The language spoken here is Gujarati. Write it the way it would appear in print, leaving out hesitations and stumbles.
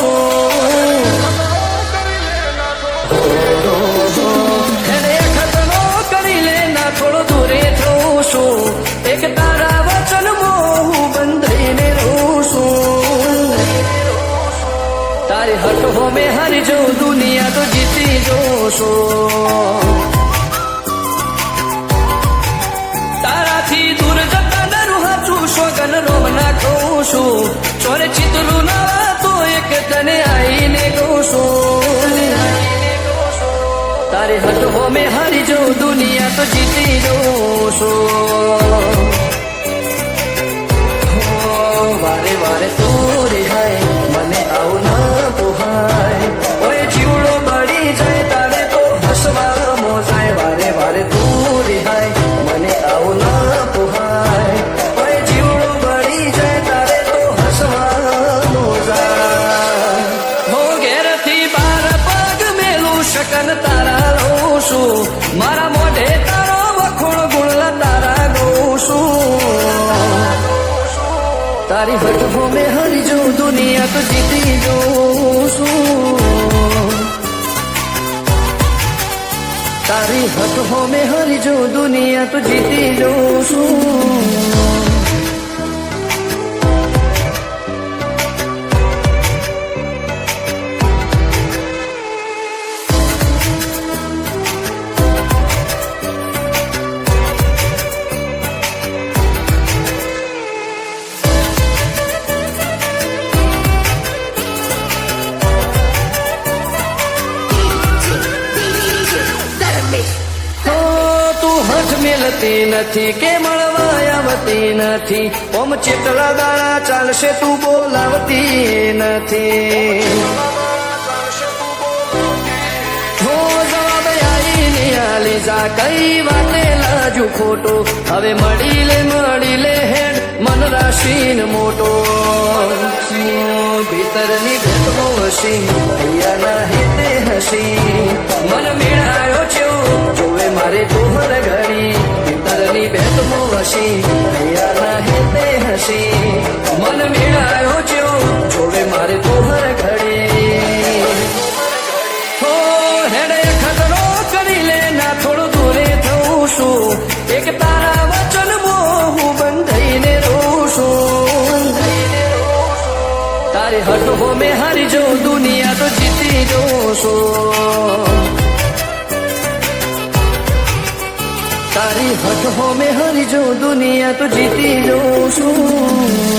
છું એને ખતનો કરી લે ના થોડો દૂરે થઉં છું એક તારા વચન હું બંધાઈને રહું છું તારી હટ હો મેં હારી જઉં દુનિયા તો જીતી જોશું તારાથી દૂર જતા ડરું હાચું સોગન રોમ નાખું છું ચોરે ચિતરું ના તો એક તને આઈને કહું છું તારી હટ હો મેં હારી જઉં દુનિયા તો જીતી જોશું વારે વારે તું રિહાય મને આવું ના પોહાય ઓય જીવડો બળી જાય તારે તો હસવા મોજાય વારે વારે તું રિહાય મને આવું ના પોહાય ઓય જીવડો બળી જાય તારે તો હસવા મોજાય હો ઘેરથી બાર પગ મેલું શકન તારા લઉં છું મારા મોઢે તારો વખોણ ગુણલા તારા ગઉં છું તારી હટ હો મેં હારી જઉં દુનિયા તો જીતી જોશું તારી હટ હો મેં હારી જઉં દુનિયા તો જીતી જોશું મેલતી નથી કે મળવા આવતી નથી ઓમ ચેટલા દાડા ચાલશે તું બોલાવતી નથી હો જવાબ આઈને આલી જા કઈ વાતે લાજુ ખોટો હવે મળી લે હેડ મન રાશીન મોટો ભીતરની ભેટો હસી ભૈયાના હેતે હસી મન મેળાયો છો જોવે મારે તોહર ઘડી ભીતરની ભેટો હસી ભૈયાના હેતે હસી મન મેળાયો છો જોવે મારે તોહર ઘડી હો હેડે ખતરો કરી લે ના થોડું દૂરે થઉં છું એક તારા વચન હું બંધાઈને રહું છું તારી હટ હો મેં હારી જઉં દુનિયા તો જીતી જોશું તારી હટ હો મેં હારી જઉં દુનિયા તો જીતી જોશું